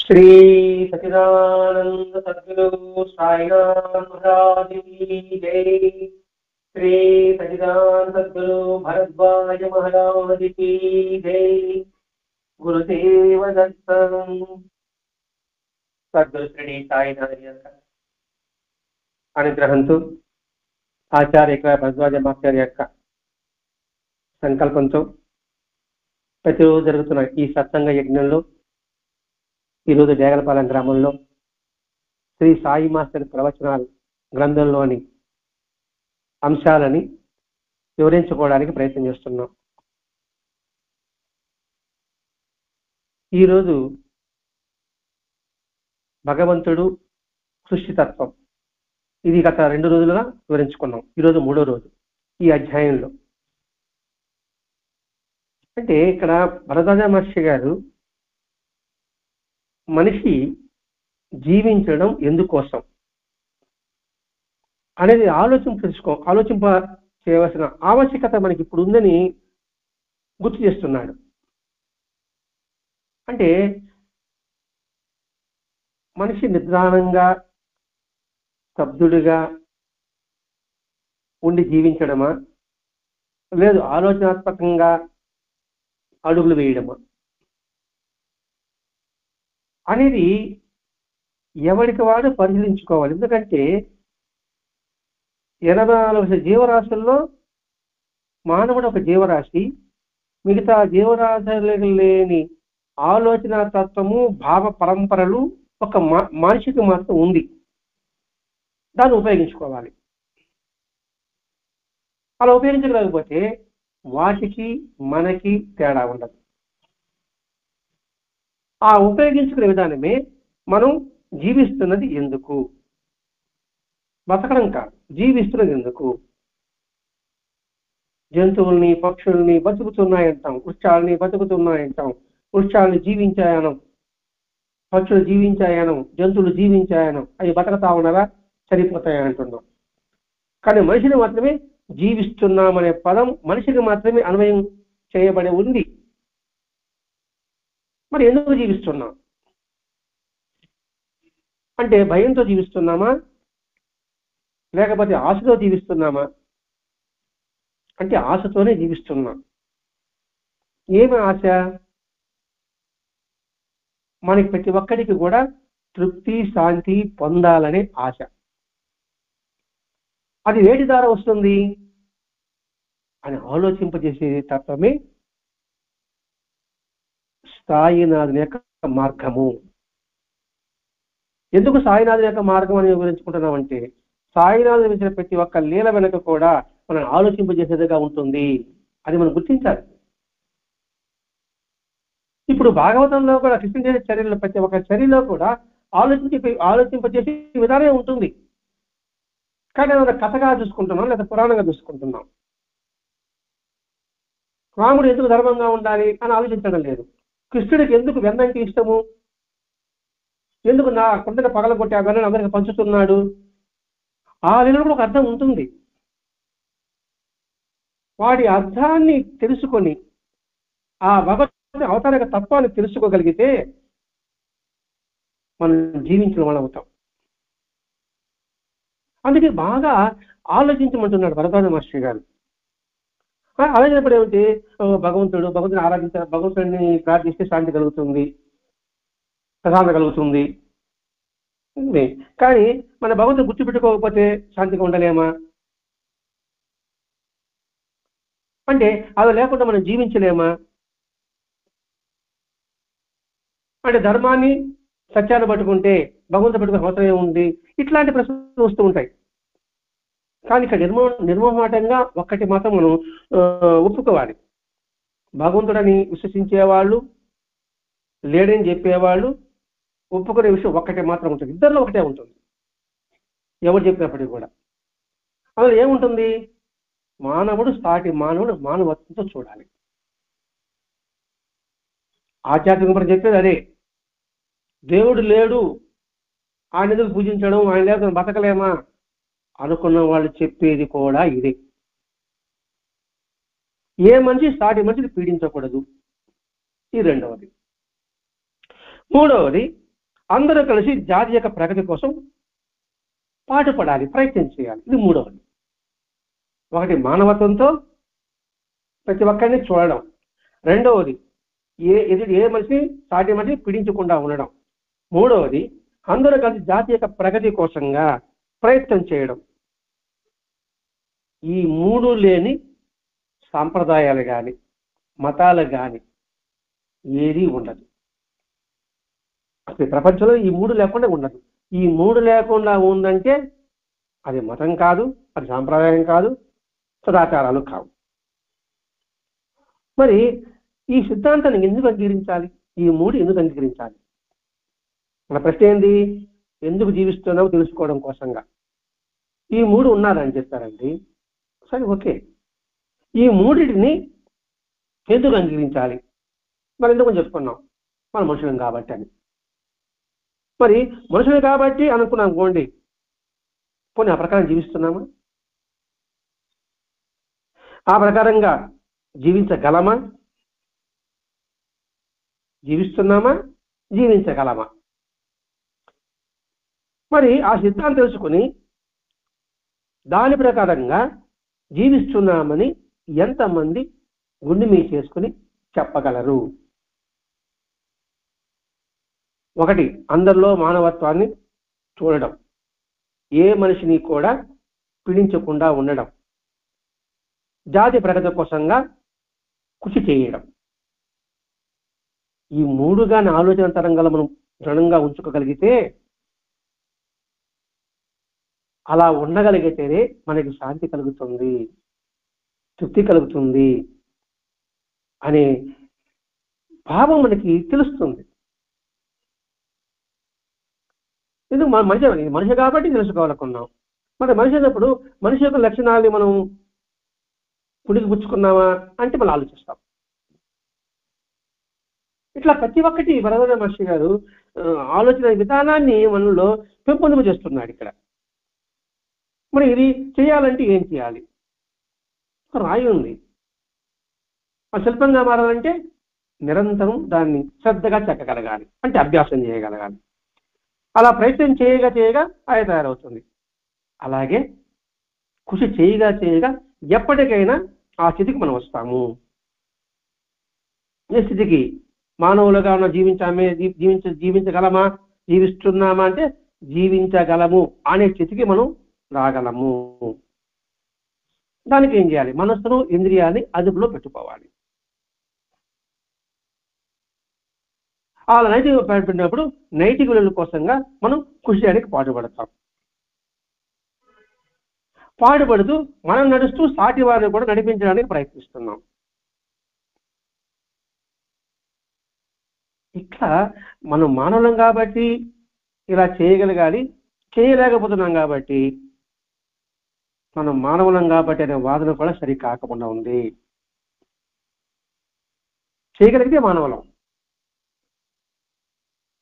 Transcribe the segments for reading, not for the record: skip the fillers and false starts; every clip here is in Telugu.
श्री सच्चिदानंद सद्गुरु साईनाथ महाराज की जय। श्री सच्चिदानंद सद्गुरु भरद्वाज महाराज की जय। गुरुदेव दत्तम। सद्गुरु श्री साईनाथ అనుగ్రహంతో ఆచార్య భరద్వాజ మాస్టర్ యొక్క సంకల్పంతో ప్రతిరోజు జరుగుతున్న ఈ సత్సంగ యజ్ఞంలో ఈరోజు దేగలపాలెం గ్రామంలో శ్రీ సాయి మాస్టర్ ప్రవచనాలు గ్రంథంలోని అంశాలని వివరించుకోవడానికి ప్రయత్నం చేస్తున్నాం. ఈరోజు భగవంతుడు సృష్టితత్వం, ఇది గత 2 రోజులుగా వివరించుకున్నాం. ఈరోజు 3వ రోజు ఈ అధ్యాయంలో. అంటే ఇక్కడ భరద్వాజ మహర్షి గారు మనిషి జీవించడం ఎందుకోసం అనేది ఆలోచింప చేయవలసిన ఆవశ్యకత మనకి ఇప్పుడు ఉందని గుర్తు చేస్తున్నాడు. అంటే మనిషి నిద్రాణంగా స్తబ్దుడిగా ఉండి జీవించడమా, లేదు ఆలోచనాత్మకంగా అడుగులు వేయడమా అనేది ఎవరికి వాడు పరిశీలించుకోవాలి. ఎందుకంటే 84 జీవరాశుల్లో మానవుడు ఒక జీవరాశి. మిగతా జీవరాశులకు లేని ఆలోచన తత్వము, భావ పరంపరలు ఒక మనిషికి మాత్రం ఉంది. దాన్ని ఉపయోగించుకోవాలి. అలా ఉపయోగించలేకపోతే వాటికి మనకి తేడా ఉండదు. ఆ ఉపయోగించుకునే విధానమే మనం జీవిస్తున్నది ఎందుకు, బతకడం కాదు, జీవిస్తున్నది ఎందుకు. జంతువుల్ని పక్షుల్ని బతుకుతున్నాయంటాం, వృక్షాలని బతుకుతున్నాయంటాం, వృక్షాలని జీవించాయనం, పక్షులు జీవించాయనం, జంతువులు జీవించాయనం. అవి బతకతా ఉన్నారా, చనిపోతాయంటున్నాం. కానీ మనిషిని మాత్రమే జీవిస్తున్నామనే పదం మనిషికి మాత్రమే అన్వయం చేయబడి ఉంది. మరి ఎందుకు జీవిస్తున్నాం అంటే భయంతో జీవిస్తున్నామా, లేకపోతే ఆశతో జీవిస్తున్నామా అంటే ఆశతోనే జీవిస్తున్నాం. ఏమి ఆశ? మనకి ప్రతి ఒక్కడికి కూడా తృప్తి శాంతి పొందాలనే ఆశ. అది వేటి ద్వారా వస్తుంది అని ఆలోచింపజేసే తత్వమే సాయినాథుని యొక్క మార్గము. ఎందుకు సాయినాథుని యొక్క మార్గం అని వివరించుకుంటున్నామంటే, సాయినాథుని ఇచ్చిన ప్రతి ఒక్క లీల వెనక కూడా మనం ఆలోచింపజేసేదిగా ఉంటుంది. అది మనం గుర్తించాలి. ఇప్పుడు భాగవతంలో కూడా కృష్ణ చేసే చర్యలు, ప్రతి ఒక్క చర్యలో కూడా ఆలోచింపజేసే విధానమే ఉంటుంది. కానీ మనం కథగా చూసుకుంటున్నాం, లేదా పురాణంగా చూసుకుంటున్నాం. రాముడు ఎందుకు ధర్మంగా ఉండాలి అని ఆలోచించడం లేదు. కృష్ణుడికి ఎందుకు వెన్నంటి ఇష్టము, ఎందుకు నా కొండను పగలగొట్టి ఆ వెన్నను అందరికి పంచుతున్నాడు, ఆ లీలలో కూడా ఒక అర్థం ఉంటుంది. వాడి అర్థాన్ని తెలుసుకొని ఆ భగవంతుని అవతారిక తత్వాన్ని తెలుసుకోగలిగితే మనం జీవించిన వాళ్ళు అవుతాం. అందుకే బాగా ఆలోచించమంటున్నాడు భరద్వాజ మహర్షి గారు. ఆలోచనప్పుడు ఏమిటి, భగవంతుని ఆరాధించాలి, భగవంతుడిని ప్రార్థిస్తే శాంతి కలుగుతుంది, ప్రశాంతత కలుగుతుంది. కానీ మన భగవంతుని గుర్తుపెట్టుకోకపోతే శాంతిగా ఉండలేమా అంటే అది లేకుండా మనం జీవించలేమా అంటే ధర్మాన్ని సత్యాన్ని పట్టుకుంటే భగవంతుడు పట్టుకునే అవసరం ఏముంది? ఇట్లాంటి ప్రశ్నలు వస్తూ ఉంటాయి. కానీ ఇక్కడ నిర్మోహమాటంగా ఒక్కటి మాత్రం మనం ఒప్పుకోవాలి. భగవంతుడని విశ్వసించేవాళ్ళు, లేడని చెప్పేవాళ్ళు ఒప్పుకునే విషయం ఒక్కటే మాత్రం ఉంటుంది. ఇద్దరిలో ఒకటే ఉంటుంది, ఎవరు చెప్పినప్పటికీ కూడా. అందులో ఏముంటుంది? మానవుడు సాటి మానవుడు మానవత్వంతో చూడాలి. ఆధ్యాత్మిక మనం చెప్పేది అదే. దేవుడు లేడు, ఆయన ఎందుకు పూజించడం, ఆయన లేకపోతే బతకలేమా అనుకున్న వాళ్ళు చెప్పేది కూడా ఇదే. ఏ మనిషి సాటి మనిషిని పీడించకూడదు, ఈ రెండవది. మూడవది, అందరూ కలిసి జాతి యొక్క ప్రగతి కోసం పాటుపడాలి, ప్రయత్నం చేయాలి. ఇది మూడవది. ఒకటి మానవత్వంతో ప్రతి ఒక్కరిని చూడడం. రెండవది ఏ మనిషిని సాటి మనిషిని పీడించకుండా ఉండడం. మూడవది అందరూ కలిసి జాతి యొక్క ప్రగతి కోసంగా ప్రయత్నం చేయడం. ఈ మూడు లేని సాంప్రదాయాలు కానీ మతాలు కానీ ఏది ఉండదు. అసలు ప్రపంచంలో ఈ మూడు లేకుండా ఉండదు. ఈ మూడు లేకుండా ఉందంటే అది మతం కాదు, అది సాంప్రదాయం కాదు, సదాచారాలు కావు. మరి ఈ సిద్ధాంతాన్ని ఎందుకు అంగీకరించాలి? ఈ మూడు ఎందుకు అంగీకరించాలి? మన ప్రశ్న ఏంది? ఎందుకు జీవిస్తున్నామో తెలుసుకోవడం కోసంగా ఈ మూడు ఉన్నారని చెప్పారండి. సరే, ఓకే. ఈ మూడిటిని ఎందుకు అంగీకరించాలి? మరి ఎందుకు చెప్పుకున్నాం? మన మనుషులం కాబట్టి అని. మరి మనుషులు కాబట్టి అనుకున్నాం అనుకోండి, పోనీ ఆ ప్రకారం జీవిస్తున్నామా? ఆ ప్రకారంగా జీవించగలమా? జీవిస్తున్నామా? జీవించగలమా? మరి ఆ సిద్ధాంతం తెలుసుకుని దాని ప్రకారంగా జీవిస్తున్నామని ఎంతమంది గుండె మీద చేసుకుని చెప్పగలరు? ఒకటి, అందరిలో మానవత్వాన్ని చూడడం, ఏ మనిషిని కూడా పీడించకుండా ఉండడం, జాతి ప్రగతి కోసంగా కృషి చేయడం. ఈ మూడుగాని ఆలోచన తరంగాలు మనం దృఢంగా ఉంచుకోగలిగితే, అలా ఉండగలిగితేనే మనకి శాంతి కలుగుతుంది, తృప్తి కలుగుతుంది అనే భావం మనకి తెలుస్తుంది. ఎందుకు మనిషి కాబట్టి తెలుసుకోవాలనుకున్నాం. మరి మనిషి అయినప్పుడు మనిషి యొక్క లక్షణాలని మనం పుడికి పుచ్చుకున్నామా అంటే మనం ఆలోచిస్తాం. ఇట్లా ప్రతి ఒక్కటి వరదరాజ మహర్షి గారు ఆలోచన విధానాన్ని మనలో పెంపొందింప చేస్తున్నాడు ఇక్కడ. మరి ఇది చేయాలంటే ఏం చేయాలి? రాయి ఉంది, ఆ శిల్పంగా మారాలంటే నిరంతరం దాన్ని శ్రద్ధగా చెక్కగలగాలి, అంటే అభ్యాసం చేయగలగాలి. అలా ప్రయత్నం చేయగా చేయగా అది తయారవుతుంది. అలాగే కృషి చేయగా చేయగా ఎప్పటికైనా ఆ స్థితికి మనం వస్తాము. ఏ స్థితికి? మానవులుగా ఉన్న జీవించగలమా, జీవిస్తున్నామా అంటే జీవించగలము అనే స్థితికి మనం రాగలము. దానికి ఏం చేయాలి? మనస్సును, ఇంద్రియాన్ని అదుపులో పెట్టుకోవాలి. అలా నైతిక పెట్టినప్పుడు నైతిక విలువల కోసంగా మనం కృషి చేయడానికి పాటుపడతాం. పాటుపడుతూ మనం నడుస్తూ సాటి వారిని కూడా నడిపించడానికి ప్రయత్నిస్తున్నాం. ఇట్లా మనం మానవులం కాబట్టి ఇలా చేయగలగాలి, చేయలేకపోతున్నాం కాబట్టి మనం మానవులం కాబట్టి అనే వాదన కూడా సరి కాకుండా ఉంది. చేయగలిగితే మానవులం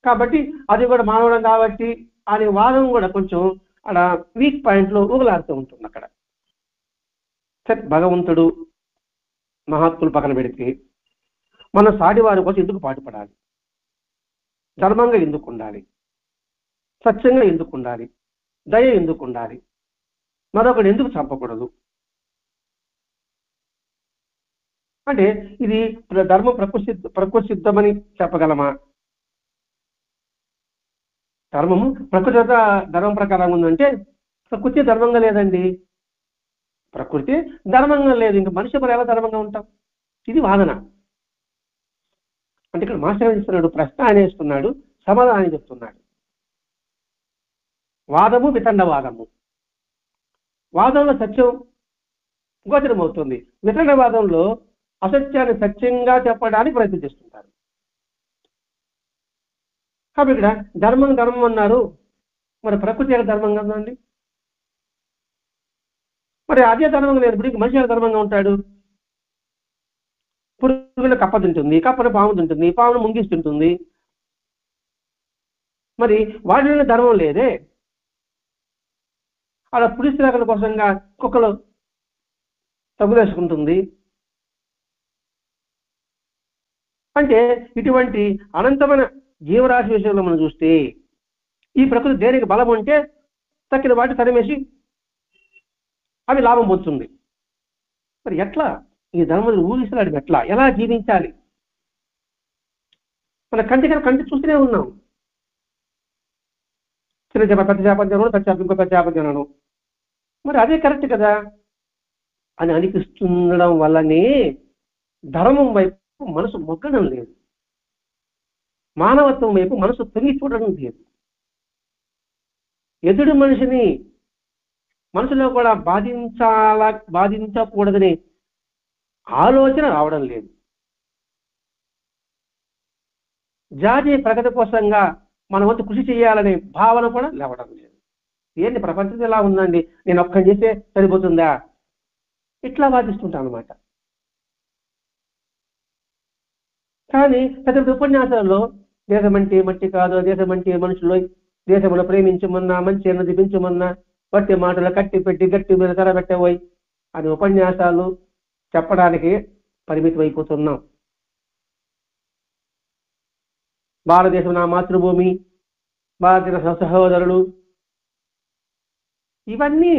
కాబట్టి అది కూడా మానవులం కాబట్టి అనే వాదన కూడా కొంచెం అక్కడ వీక్ పాయింట్లో ఊగలాడుతూ ఉంటుంది. అక్కడ భగవంతుడు మహాత్ములు పక్కన పెడితే మన సాటి వారి కోసం ఎందుకు పాటుపడాలి? ధర్మంగా ఎందుకు ఉండాలి? సత్యంగా ఎందుకు ఉండాలి? దయ ఎందుకు ఉండాలి? మరొకటి ఎందుకు చంపకూడదు? అంటే ఇది ధర్మం ప్రకృతి సిద్ధమని చెప్పగలమా? ధర్మము ప్రకృతి ధర్మం ప్రకారం ఉందంటే ప్రకృతి ధర్మంగా లేదండి. ప్రకృతి ధర్మంగా లేదు, ఇంకా మనిషి మరి ఎలా ధర్మంగా ఉంటాం? ఇది వాదన. అంటే ఇక్కడ మాస్టర్ ఇస్తున్నాడు, ప్రశ్న అనేస్తున్నాడు, సమాధానం చెప్తున్నాడు. వాదము వితండవాదము. వాదంలో సత్యం గోచరమవుతుంది, వితండవాదంలో అసత్యాన్ని సత్యంగా చెప్పడానికి ప్రయత్నం చేస్తుంటారు. కాబట్టి ఇక్కడ ధర్మం అన్నారు, మరి ప్రకృతి ఎలా ధర్మంగా ఉందండి? మరి అదే ధర్మంగా లేదు, ఇప్పుడు మనిషి ఎలా ధర్మంగా ఉంటాడు? పురుగుల కప్ప తింటుంది, కప్పను పాము తింటుంది, పామును ముంగిస్తుంటుంది. మరి వాటిలో ధర్మం లేదే. అలా పులిసి రకాల కోసంగా కుక్కలు తగులేసుకుంటుంది. అంటే ఇటువంటి అనంతమైన జీవరాశి విషయంలో మనం చూస్తే ఈ ప్రకృతి దేనికి బలం ఉంటే తక్కిన వాటి తరిమేసి అవి లాభం పొందుతుంది. మరి ఎట్లా ఈ ధర్మం ఊగిసలాడి ఎట్లా ఎలా జీవించాలి? మన కంటి చూస్తూనే ఉన్నాం. చిన్న చేప పెద్ద చేప తినను, పెద్ద చేప ఇంకో పెద్ద చేప తినను. మరి అదే కరెక్ట్ కదా అని అనిపిస్తుండడం వల్లనే ధర్మం వైపు మనసు మొగ్గడం లేదు, మానవత్వం వైపు మనసు తొంగి చూడడం లేదు. ఎదుటి మనిషిని మనసులో కూడా బాధించకూడదనే ఆలోచన రావడం లేదు. జాతీయ ప్రగతి కోసంగా మన వంతు కృషి చేయాలనే భావన కూడా లేవడం లేదు. ఏంటి ప్రపంచం ఎలా ఉందండి, నేను ఒక్కని చేస్తే సరిపోతుందా, ఇట్లా వాదిస్తుంటాను అనమాట. కానీ పెద్ద ఉపన్యాసాల్లో దేశం అంటే మట్టి కాదు, దేశం అంటే మనుషులు, దేశంలో ప్రేమించమన్నా, మంచి అన్నది పెంచమన్నా, పట్టి మాటలు కట్టి పెట్టి గట్టి మీద తరబెట్టబోయి అని ఉపన్యాసాలు చెప్పడానికి పరిమితం అయిపోతున్నాం. భారతదేశం నా మాతృభూమి, భారతదేశ సహోదరులు, ఇవన్నీ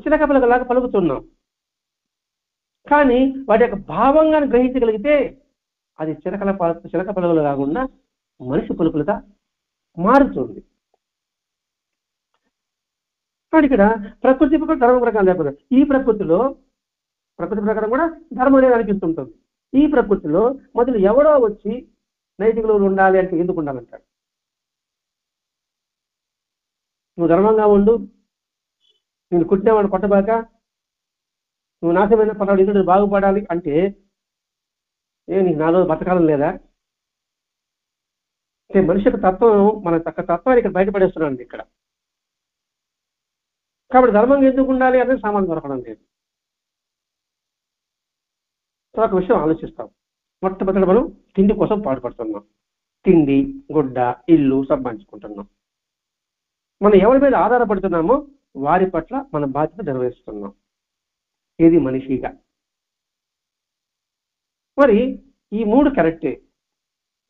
చిలక పలుకలాగా పలుకుతున్నాం. కానీ వాటి యొక్క భావంగా గ్రహించగలిగితే అది చిలక పలుకులు కాకుండా మనిషి పలుకులుగా మారుతుంది. కానీ ఇక్కడ ప్రకృతి ధర్మ ప్రకారం లేకుండా ఈ ప్రకృతి ప్రకారం కూడా ధర్మం అనేది అనిపిస్తుంటుంది. ఈ ప్రకృతిలో మొదలు ఎవడో వచ్చి నైతిక విలువలు ఉండాలి అంటే ఎందుకు ఉండాలంటాడు? నువ్వు ధర్మంగా ఉండు, నేను కుట్టినవాడు కొట్టబాక, నువ్వు నాశమైన పర్వాడు ఇందులో బాగుపడాలి అంటే నీకు నాలో బతకాలం లేదా? అంటే మనిషి యొక్క తత్వం, మన తత్వాన్ని ఇక్కడ బయటపడేస్తున్నాను ఇక్కడ. కాబట్టి ధర్మంగా ఎందుకు ఉండాలి అనేది సామాన్యం దొరకడం లేదు. ఒక విషయం ఆలోచిస్తాం. మొట్టమొదటి మనం తిండి కోసం పాటుపడుతున్నాం. తిండి, గుడ్డ, ఇల్లు సంపాదించుకుంటున్నాం. మనం ఎవరి మీద ఆధారపడుతున్నామో వారి పట్ల మన బాధ్యత నిర్వహిస్తున్నాం. ఇది మనిషిగా. మరి ఈ మూడు కరెక్టే.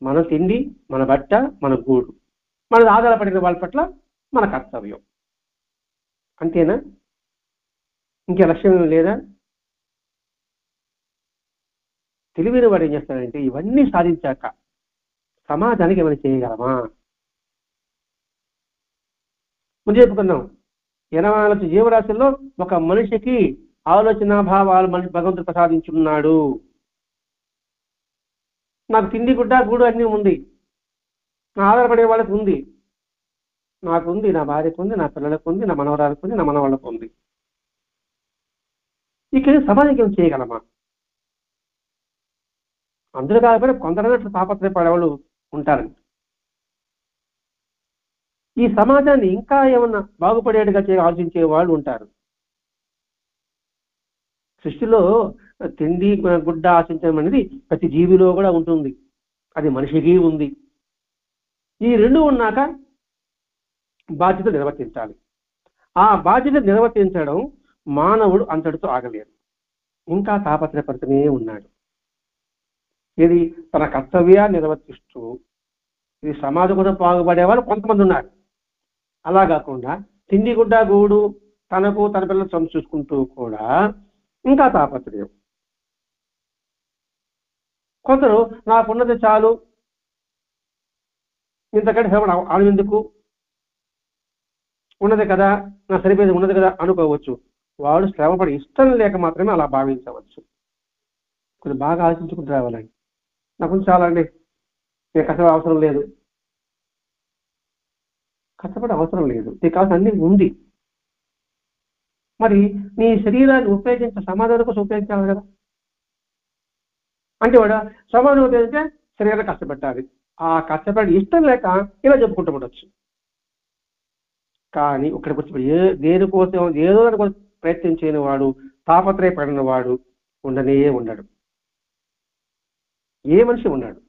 మన తిండి, మన బట్ట, మన గూడు, మన ఆధారపడిన వాళ్ళ పట్ల మన కర్తవ్యం. అంతేనా? ఇంకే లక్ష్యం లేదా? తెలివైన వాడు ఏం చేస్తాడంటే ఇవన్నీ సాధించాక సమాజానికి ఏమైనా చేయగలమా? ముందు చెప్పుకున్నాం, 84 జీవరాశుల్లో ఒక మనిషికి ఆలోచన భావాలు భగవంతుడు ప్రసాదించున్నాడు. నాకు తిండి, గుడ్డ, గూడు అన్నీ ఉంది, నా ఆధారపడే వాళ్ళకి ఉంది, నాకుంది, నా భార్యకు ఉంది, నా పిల్లలకు ఉంది, నా మనవరాలకు ఉంది, నా మనవాళ్ళకు ఉంది. ఇక్కడ సమాజానికి ఏం చేయగలమా? అందరూ కాకపోతే కొందరు తాపత్రయపడేవాళ్ళు ఉంటారండి. ఈ సమాజాన్ని ఇంకా ఏమన్నా బాగుపడేట్టుగా ఆలోచించే వాళ్ళు ఉంటారు. సృష్టిలో తిండి, గుడ్డ ఆశించడం అనేది ప్రతి జీవిలో కూడా ఉంటుంది. అది మనిషికి ఉంది. ఈ రెండు ఉన్నాక బాధ్యత నిర్వర్తించాలి. ఆ బాధ్యత నిర్వర్తించడం మానవుడు అంతటితో ఆగలేడు, ఇంకా తాపత్రయపడుతూనే ఉన్నాడు. ఇది తన కర్తవ్యాన్ని నిర్వర్తిస్తూ ఇది సమాజం కోసం బాగుపడే వాళ్ళు కొంతమంది ఉన్నారు. అలా కాకుండా తిండి, గుడ్డ, గూడు తనకు తన పిల్లలు చూసుకుంటూ కూడా ఇంకా తాపత్రయం. కొందరు నాకున్నది చాలు, ఇంతకంటే శ్రమ ఆనందుకు, ఉన్నది కదా, నా సరిపోయేది ఉన్నది కదా అనుకోవచ్చు. వాడు శ్రమపడి ఇష్టం లేక మాత్రమే అలా భావించవచ్చు. కొంచెం బాగా ఆలోచించుకుంటూ రావాలండి. నాకు చాలా అండి, నేను కష్టపడే అవసరం లేదు, కష్టపడే అవసరం లేదు, నీకు కావాల్సిన అన్ని ఉంది. మరి నీ శరీరాన్ని ఉపయోగించే సమాధానం కోసం ఉపయోగించాలి కదా. అంటే వాడు సమాధానం ఉపయోగించే శరీరాన్ని కష్టపెట్టాలి. ఆ కష్టపడి ఇష్టం లేక ఇలా చెప్పుకుంటూ ఉండొచ్చు. కానీ ఇక్కడికి వచ్చి దేనికోసం ఏదో దానికోసం ప్రయత్నం చేయని వాడు, తాపత్రయపడిన వాడు ఉండనే ఉండడు. ఏ మనిషి ఉన్నాడు?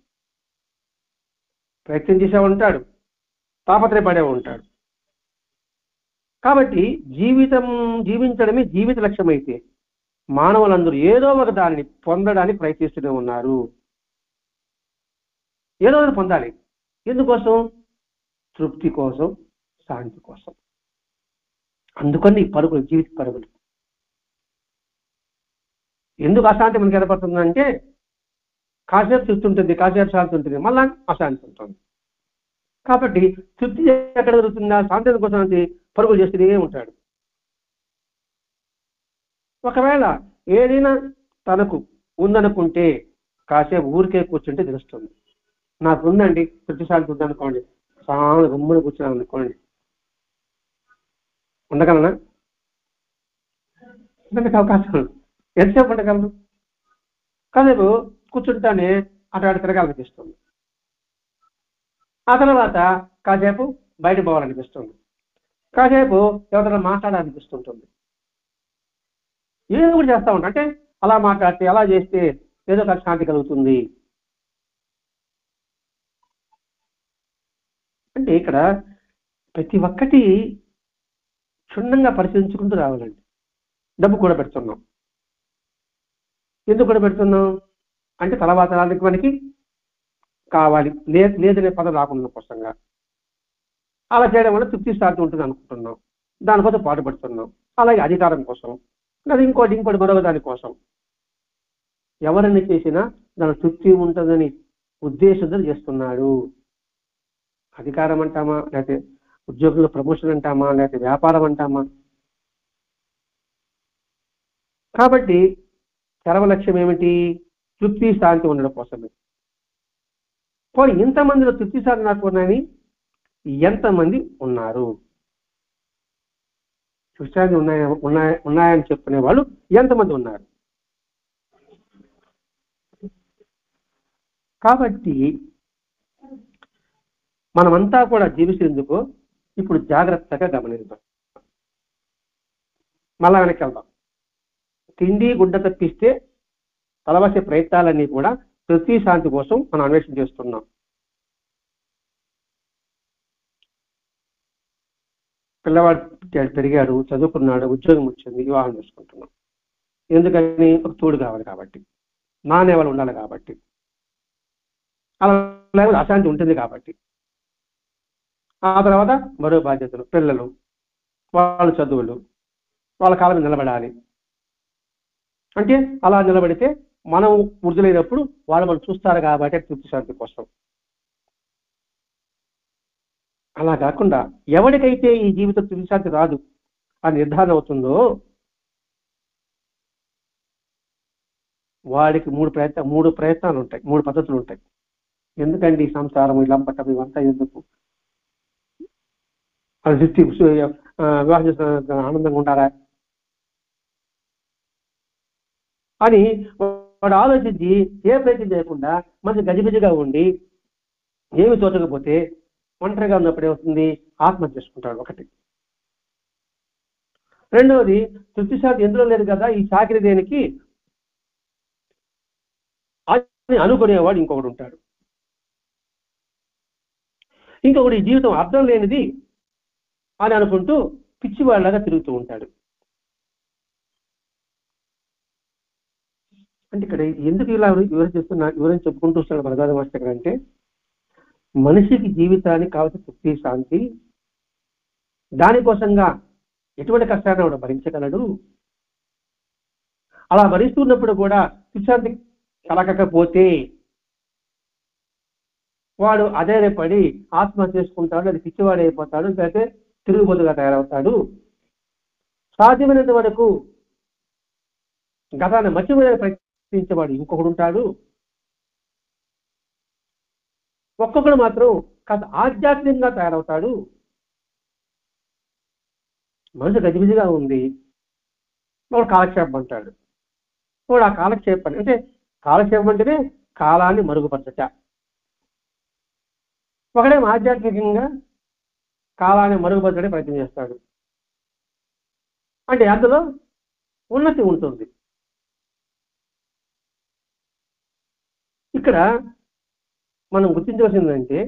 ప్రయత్నం చేసే ఉంటాడు, తాపత్రయపడే ఉంటాడు. కాబట్టి జీవించడమే జీవిత లక్ష్యం అయితే మానవులందరూ ఏదో ఒక దానిని పొందడానికి ప్రయత్నిస్తూనే ఉన్నారు. ఏదో ఒకటి పొందాలి. ఎందుకోసం? తృప్తి కోసం, శాంతి కోసం. అందుకని పరుగులు, జీవిత పరుగులు. ఎందుకు అశాంతి మనకి ఏర్పడుతుందంటే కాసేపు తృప్తి ఉంటుంది, కాసేపు శాంతి ఉంటుంది, మళ్ళా అశాంతి ఉంటుంది. కాబట్టి తృప్తి ఎక్కడ జరుగుతుందా, శాంతి కోసం పరుగులు చేస్తూనే ఉంటాడు. ఒకవేళ ఏదైనా తనకు ఉందనుకుంటే కాసేపు ఊరికే కూర్చుంటే తెలుస్తుంది. నాకు ఉందండి, తృప్తి శాంతి ఉందనుకోండి, చాలా గుమ్మని కూర్చున్నాను అనుకోండి, ఉండగలనా? ఉండడానికి అవకాశం ఎంతసేపు ఉండగలను? కాసేపు కూర్చుంటానే అటు తిరగాలనిపిస్తుంది. ఆ తర్వాత కాసేపు బయట పోవాలనిపిస్తుంది, కాసేపు ఎవరైనా మాట్లాడాలనిపిస్తుంటుంది. ఏదో కూడా చేస్తూ ఉంటాం. అంటే అలా మాట్లాడితే, అలా చేస్తే ఏదో ఒక శాంతి కలుగుతుంది. అంటే ఇక్కడ ప్రతి ఒక్కటి క్షుణ్ణంగా పరిశీలించుకుంటూ రావాలండి. డబ్బు కూడా పెడుతున్నాం. ఎందుకు కూడా పెడుతున్నాం అంటే తర్వాత రానికి మనకి కావాలి, లేదనే పదం రాకుండా కోసంగా. అలా చేయడం వల్ల తృప్తి శాంతి ఉంటుంది అనుకుంటున్నాం, దానికోసం పాటుపడుతున్నాం. అలాగే అధికారం కోసం, అది ఇంకోటి మరొక దానికోసం. ఎవరిని చేసినా దాని తృప్తి ఉంటుందని ఉద్దేశంతో చేస్తున్నాడు. అధికారం అంటామా, లేకపోతే ఉద్యోగంలో ప్రమోషన్ అంటామా, లేకపోతే వ్యాపారం అంటామా. కాబట్టి సర్వ లక్ష్యం ఏమిటి? తృప్తి శాంతి ఉండడం కోసమే. పోనీ ఇంతమందిలో తృప్తి శాంతి నాకున్నాయని ఎంతమంది ఉన్నారు? తృప్తి ఉన్నాయని చెప్పుకునే వాళ్ళు ఎంతమంది ఉన్నారు? కాబట్టి మనమంతా కూడా జీవించేందుకు ఇప్పుడు జాగ్రత్తగా గమనిద్దాం. మళ్ళా వెనక్కి వెళ్దాం. తిండి గుడ్డ తప్పిస్తే తలవసే ప్రయత్నాలన్నీ కూడా తృప్తి శాంతి కోసం మనం అన్వేషణ చేస్తున్నాం. పిల్లవాడు పెరిగాడు, చదువుకున్నాడు, ఉద్యోగం వచ్చింది, వివాహం చేసుకుంటున్నాం. ఎందుకని? ఒక తోడు కావాలి కాబట్టి, నానే వాళ్ళు ఉండాలి కాబట్టి, అలా లేకపోతే అశాంతి ఉంటుంది కాబట్టి. ఆ తర్వాత మరో బాధ్యతలు, పిల్లలు, వాళ్ళ చదువులు, వాళ్ళ కాలం నిలబడాలి. అంటే అలా నిలబడితే మనం వృద్ధులైనప్పుడు వాళ్ళు మనం చూస్తారు కాబట్టి తృప్తి శాంతి కోసం. అలా కాకుండా ఎవరికైతే ఈ జీవిత తృప్తి శాంతి రాదు అని నిర్ధారణ అవుతుందో వాడికి మూడు ప్రయత్నాలు ఉంటాయి, 3 పద్ధతులు ఉంటాయి. ఎందుకండి సంసారం ఇలా పట్టం, ఇవంతా ఎందుకు? అది వివాహం చేసిన ఆనందంగా ఉంటారా అని వాడు ఆలోచించి ఏ ప్రయత్నం చేయకుండా మంచి గజిబిజిగా ఉండి ఏమి తోచకపోతే ఒంటరిగా ఉన్నప్పుడు ఏమవుతుంది? ఆత్మహత్య చేసుకుంటాడు. ఒకటి. రెండవది, తృప్తి శాంతి ఎందులో లేదు కదా, ఈ చాకిరి దేనికి అని అనుకునేవాడు ఇంకొకడు ఉంటాడు. ఇంకొకటి ఈ జీవితం అర్థం లేనిది అని అనుకుంటూ పిచ్చివాళ్ళగా తిరుగుతూ ఉంటాడు. అంటే ఇక్కడ ఎందుకు ఇలా వివరణ చెప్పుకుంటూ వస్తాడు ప్రధాన మాస్టర్ అంటే, మనిషికి జీవితానికి కావాల్సిన తృప్తి శాంతి, దానికోసంగా ఎటువంటి కష్టాన్ని వాడు భరించగలడు. అలా భరిస్తున్నప్పుడు కూడా తృప్తి కలగకపోతే వాడు అధైర్యపడి ఆత్మహత్య చేసుకుంటాడు, అది పిచ్చివాడు అయిపోతాడు, లేకపోతే తిరుగుబోతుగా తయారవుతాడు. సాధ్యమైనంత వరకు గతాన్ని మర్చిపోయే ప్రయత్నించేవాడు ఇంకొకడు ఉంటాడు. ఒక్కొక్కడు మాత్రం కాస్త ఆధ్యాత్మికంగా తయారవుతాడు. మనసు గజిబిజిగా ఉంది, వాడు కాలక్షేపం అంటాడు. వాడు ఆ కాలక్షేపం అంటే కాలక్షేపం అంటేనే కాలాన్ని మరుగుపరచట. ఒకడేమో ఆధ్యాత్మికంగా కాలాన్ని మరుగుపరచడే ప్రయత్నం చేస్తాడు. అంటే అందులో ఉన్నతి ఉంటుంది. ఇక్కడ మనం గుర్తించవలసిందంటే,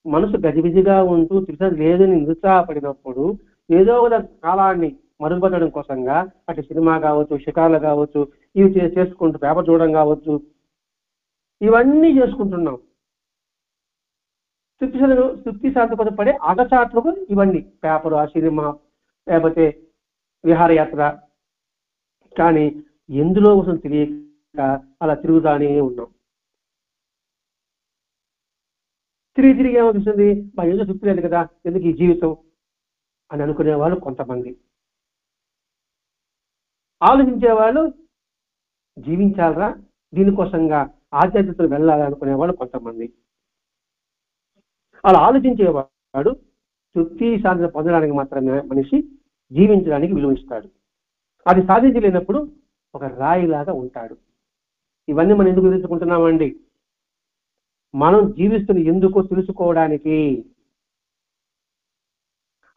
మనసు గజిబిజిగా ఉంటూ తృప్తి లేదని నిరుత్సాహపడినప్పుడు ఏదో ఒక కాలాన్ని మరుగుపరచడం కోసంగా అటు సినిమా కావచ్చు, షికార్లు కావచ్చు, ఇవి చేసుకుంటూ పేపర్ చూడడం కావచ్చు, ఇవన్నీ చేసుకుంటున్నాం. తృప్తి శాంతి కోసం పడే అగచాట్లకు ఇవన్నీ పేపరు, ఆ సినిమా, లేకపోతే విహారయాత్ర. కానీ ఎందులో కోసం తెలియక అలా తిరుగుతానే ఉన్నాం. తిరిగి ఏమనిపిస్తుంది, మా ఏదో తృప్తి లేదు కదా, ఎందుకు ఈ జీవితం అని అనుకునే వాళ్ళు కొంతమంది. ఆలోచించే వాళ్ళు జీవించాలరా, దీనికోసంగా ఆధ్యాత్మికతలు వెళ్ళాలి అనుకునే వాళ్ళు కొంతమంది. అలా ఆలోచించేవాడు తృప్తి శాంతి పొందడానికి మాత్రమే మనిషి జీవించడానికి విలువిస్తాడు. అది సాధించలేనప్పుడు ఒక రాయిలాగా ఉంటాడు. ఇవన్నీ మనం ఎందుకు తెలుసుకుంటున్నామండి? మనం జీవిస్తున్న ఎందుకో తెలుసుకోవడానికి.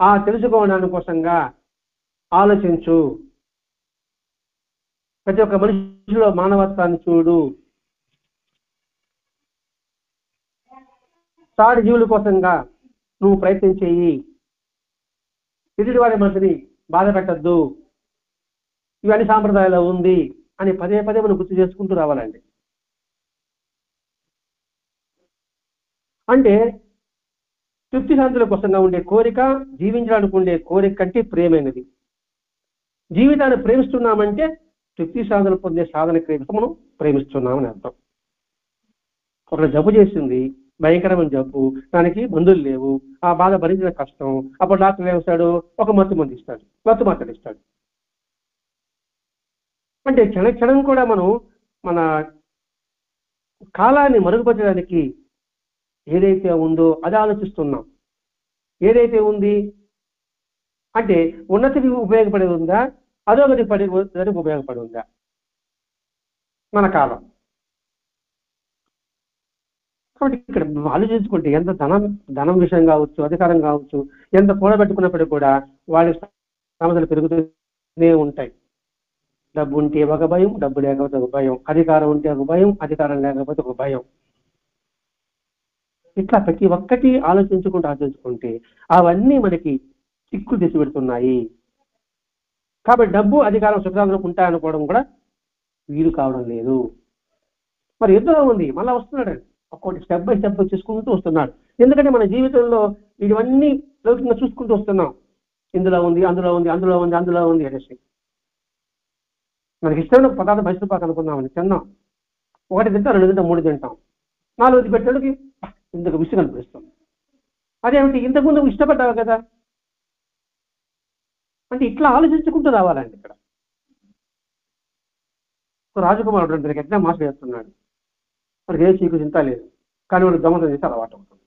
ఆ తెలుసుకోవడానికి కోసంగా ఆలోచించు. ప్రతి ఒక్క మనిషిలో మానవత్వాన్ని చూడు. సాటి జీవుల కోసంగా నువ్వు ప్రయత్నం చెయ్యి. ఎదుటి వారి మనసుని బాధ పెట్టద్దు. ఇవన్నీ సాంప్రదాయాల్లో ఉంది అని పదే మనం గుర్తు చేసుకుంటూ రావాలండి. అంటే తృప్తి శాంతుల కోసంగా ఉండే కోరిక జీవించడానికి ఉండే కోరిక కంటే ప్రేమైనది. జీవితాన్ని ప్రేమిస్తున్నామంటే తృప్తి శాంతులు పొందే సాధన క్రియకు మనం ప్రేమిస్తున్నామని అర్థం. ఒక జబ్బు చేసింది, భయంకరమైన జబ్బు, దానికి మందులు లేవు, ఆ బాధ భరించిన కష్టం. అప్పుడు డాక్టర్ ఏమిస్తాడు, ఒక మత్తు మందు ఇస్తాడు, మత్తు మాత్రలు ఇస్తాడు. అంటే క్షణం కూడా మనం మన కాలాన్ని మరుగుపరచడానికి ఏదైతే ఉందో అది ఆలోచిస్తున్నాం. ఏదైతే ఉంది అంటే ఉన్నతికి ఉపయోగపడి ఉందా, అధోగతికి పడేదానికి ఉపయోగపడి ఉందా మన కాలం. కాబట్టి ఇక్కడ ఆలోచించుకుంటే ఎంత ధనం విషయం కావచ్చు, అధికారం కావచ్చు, ఎంత కూడబెట్టుకున్నప్పటికీ కూడా వాళ్ళ సమస్యలు పెరుగుతూనే ఉంటాయి. డబ్బు ఉంటే ఒక భయం, డబ్బు లేకపోతే ఒక భయం, అధికారం ఉంటే ఒక భయం, అధికారం లేకపోతే ఒక భయం. ఇట్లా ప్రతి ఒక్కటి ఆలోచించుకుంటే అవన్నీ మనకి చిక్కులు తెచ్చిపెడుతున్నాయి. కాబట్టి డబ్బు, అధికారం, సుఖాలు ఉంటాయనుకోవడం కూడా వీలు కావడం లేదు. మరి యుద్ధంలో ఉంది, మళ్ళా వస్తున్నాడు, ఒక్కొక్కటి స్టెప్ బై స్టెప్ చూసుకుంటూ వస్తున్నాడు. ఎందుకంటే మన జీవితంలో ఇవన్నీ లౌకికంగా చూసుకుంటూ వస్తున్నాం. ఇందులో ఉంది, అందులో ఉంది, అందులో ఉంది, అందులో ఉంది అనేసి. మనకి ఇష్టమైన పదార్థం మైసూర్పాకు అనుకున్నామని తిన్నాం, ఒకటి తింటాం, 2 తింటాం, 3 తింటాం, 4 పెట్టడానికి ఇందుకు విసుగు అనిపిస్తాం. అదేమిటి, ఇంతకుముందు ఇష్టపడ్డావు కదా అంటే ఇట్లా ఆలోచించుకుంటూ రావాలండి. ఇక్కడ రాజకుమారుడు అంటే ఎగ్జామ్ మాస్టర్ చేస్తున్నాడు, వాడికి ఏ చీకు చింత లేదు, కానీ వాడు దొంగతనం చేస్తే అలవాటు అవుతుంది.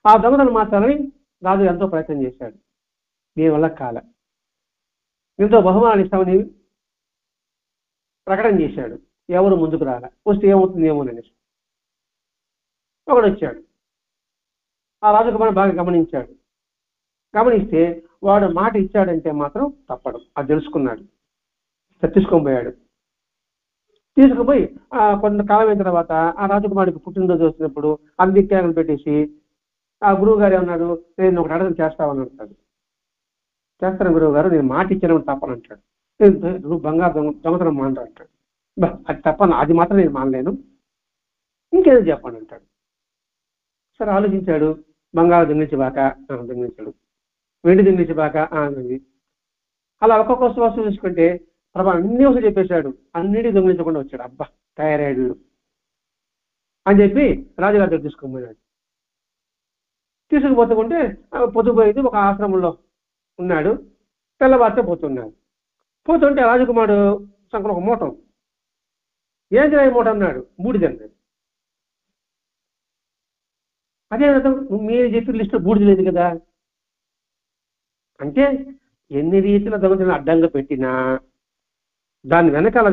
ఆ దొంగతనం మాత్రాలని రాజు ఎంతో ప్రయత్నం చేశాడు, దీనివల్ల కాల ఎంతో బహుమానాలు ఇస్తామని ప్రకటన చేశాడు, ఎవరు ముందుకు రాల, వస్తే ఏమవుతుందేమోనని. ఒకడు వచ్చాడు, ఆ రాజకుమారుడు బాగా గమనిస్తే వాడు మాట ఇచ్చాడంటే మాత్రం తప్పడు, అది తెలుసుకున్నాడు. తీసుకుపోయి కొంతకాలం అయిన తర్వాత ఆ రాజకుమారికి పుట్టినరోజు వచ్చినప్పుడు అన్ని త్యాగం పెట్టేసి ఆ గురువు గారు ఏమన్నాడు, నేను ఒకటి అడగడం చేస్తావని అంటాడు. చేస్తాను గురువు గారు, నేను మాట ఇచ్చాను తప్పని అంటాడు. నువ్వు బంగారు దొంగతనం మాంట అంటాడు. అది తప్పను, అది మాత్రం నేను మానలేను, ఇంకేదో చెప్పండి అంటాడు. సరే ఆలోచించాడు, బంగారు దొంగిలించబాక దొంగిలించాడు, వెండి దొంగిలించబాక అలా ఒక్కొక్క వస్తువు చూసుకుంటే ప్రభా అన్ని వస్తువు చెప్పేశాడు, అన్నిటికీ దొంగిలించకుండా వచ్చాడు. అబ్బా థైరాయిడ్ అని చెప్పి రాజుగారి దగ్గర తీసుకుపోయాడు. తీసుకుపోతుంటే పొద్దుపోయేది ఒక ఆశ్రమంలో ఉన్నాడు, తెల్లవారితే పోతుంటే రాజకుమారుడు సంకలం ఒక మూట, ఏం చేయాలి మూట అన్నాడు, బూడిదన్నాడు. అదే మీరు చెప్పిన లిస్టులో బూడిద లేదు కదా అంటే, ఎన్ని రీతిలో దొంగతనం అడ్డంగా పెట్టినా దాని వెనకాల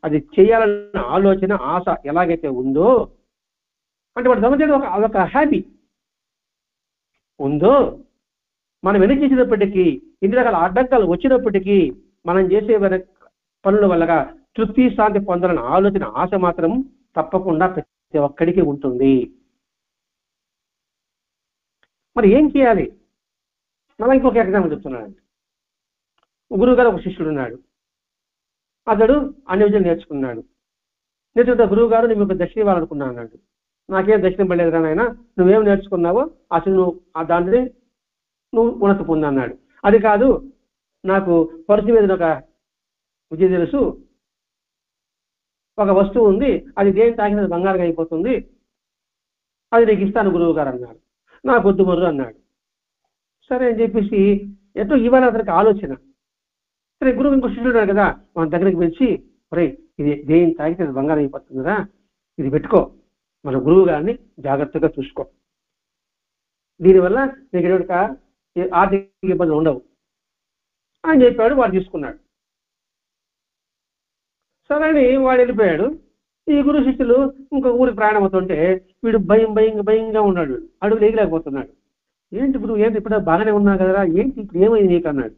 అది చేయాలన్న ఆలోచన, ఆశ ఎలాగైతే ఉందో అంటే వాడు దొంగతనం అదొక హ్యాబీ ఉందో, మనం వెనక్కి చేసినప్పటికీ ఇన్ని రకాల అడ్డంకాలు వచ్చినప్పటికీ మనం చేసే పనుల వల్లగా తృప్తి శాంతి పొందాలన్న ఆలోచన, ఆశ మాత్రం తప్పకుండా ప్రతి ఒక్కడికి ఉంటుంది. మరి ఏం చేయాలి? మళ్ళీ ఇంకొక ఎగ్జాంపుల్ చెప్తున్నాడు. గురువు గారు ఒక శిష్యుడు ఉన్నాడు, అతడు అన్ని విషయాలు నేర్చుకుంటే గురువు గారు నేను మీకు దక్షిణ ఇవ్వాలనుకున్నా అన్నాడు. నాకేం దక్షిణం పడలేదురా నాయన, నువ్వేం నేర్చుకున్నావో అసలు నువ్వు ఆ దాంట్ని నువ్వు ఉన్నత పొంది అన్నాడు. అది కాదు, నాకు పరుసు మీద ఒక విద్య తెలుసు, ఒక వస్తువు ఉంది, అది దేని తాకిన బంగారంగా అయిపోతుంది, అది నీకు ఇస్తాను గురువు గారు అన్నాడు. నాకు వద్దు మర్రు అన్నాడు. సరే అని చెప్పేసి ఎటో ఇవ్వాలి అతనికి ఆలోచన. సరే గురువు ఇంకో శిష్యుడు ఉన్నాడు కదా, మన దగ్గరికి పిలిచి, ఒరే ఇది దేని తాగితే అది బంగారం అయిపోతుందిరా, ఇది పెట్టుకో, మన గురువు గారిని జాగ్రత్తగా చూసుకో, దీనివల్ల నీకు ఎటువంటి ఆర్థిక ఇబ్బందులు ఉండవు అని చెప్పాడు. వాడు తీసుకున్నాడు. సరే అని వాడు వెళ్ళిపోయాడు. ఈ గురు శిష్యులు ఇంకో ఊరికి ప్రయాణం అవుతుంటే వీడు భయంగా ఉన్నాడు, అడుగులు ఎగిలేకపోతున్నాడు. ఏంటి గురువు, ఏంటి ఇప్పుడు బాగానే ఉన్నా కదరా, ఏంటి ఇప్పుడు ఏమైంది నీకు అన్నాడు.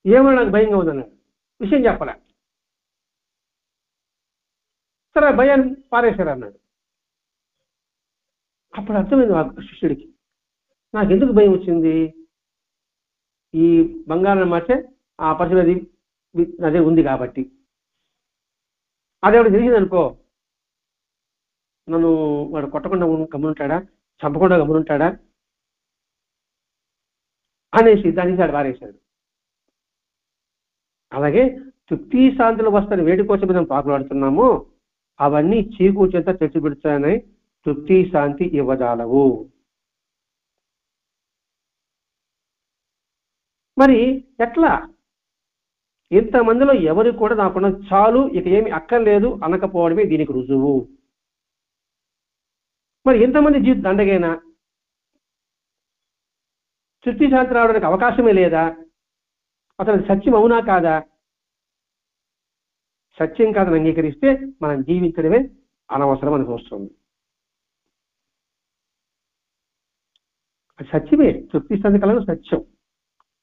ఏమో నాకు భయంగా ఉందన్నాడు. విషయం చెప్పలే. సరే భయాన్ని పారేశారు అన్నాడు. అప్పుడు అర్థమైంది ఆ శిష్యుడికి, నాకెందుకు భయం వచ్చింది, ఈ బంగారం మార్చే ఆ పరిస్థితి అదే ఉంది కాబట్టి. అదే వాడు తెలిసింది అనుకో, నన్ను వాడు కొట్టకుండా గమ్మునుంటాడా, చంపకుండా గమ్మునుంటాడా అనేసి దానికి వాడు పారేశాడు. అలాగే తృప్తి శాంతులు వస్తాను వేటి కోసం మనం పాకులాడుతున్నాము, అవన్నీ చీకు చేత తెచ్చిపెడుతాయని తృప్తి శాంతి ఇవ్వజాలవు. మరి ఎట్లా? ఇంతమందిలో ఎవరికి కూడా నాకున్న చాలు, ఇక ఏమి అక్కర్లేదు అనకపోవడమే దీనికి రుజువు. మరి ఇంతమంది జీవితం దండగైనా తృప్తి శాంతి రావడానికి అవకాశమే లేదా? అసలు సత్యం అవునా కాదా? సత్యం కాదని అంగీకరిస్తే మనం జీవించడమే అనవసరం అని వస్తుంది. సత్యమే, తృప్తి శాంతి కలగడం సత్యం.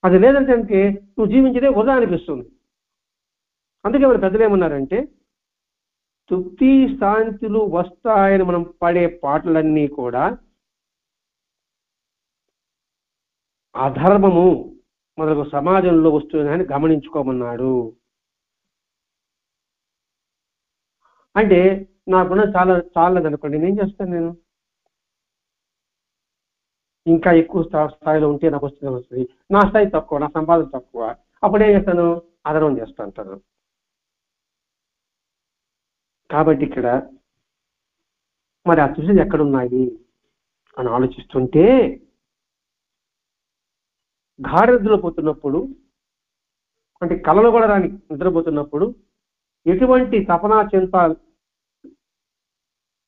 అది లేదంటే నువ్వు జీవించేదే వృధా అనిపిస్తుంది. అందుకే మన పెద్దలు ఏమన్నారంటే, తృప్తి శాంతులు వస్తాయని మనం పడే పాటలన్నీ కూడా అధర్మము మొదలగు సమాజంలో వస్తున్నాయని గమనించుకోమన్నాడు. అంటే నాకున్న చాలదనుకోండి, నేను చేస్తాను, నేను ఇంకా ఎక్కువ స్థాయిలో ఉంటే నాకు వస్తుంది. నా స్థాయి తక్కువ, నా సంపాదన తక్కువ, అప్పుడు ఏం చేస్తాను, అధర్మం చేస్తూ అంటాను. కాబట్టి ఇక్కడ మరి ఆ తృష్ణలు ఎక్కడున్నాయి అని ఆలోచిస్తుంటే, గాఢనిద్రలో పోతున్నప్పుడు, అంటే కళలు కూడా రాని నిద్రపోతున్నప్పుడు ఎటువంటి తపనా చింత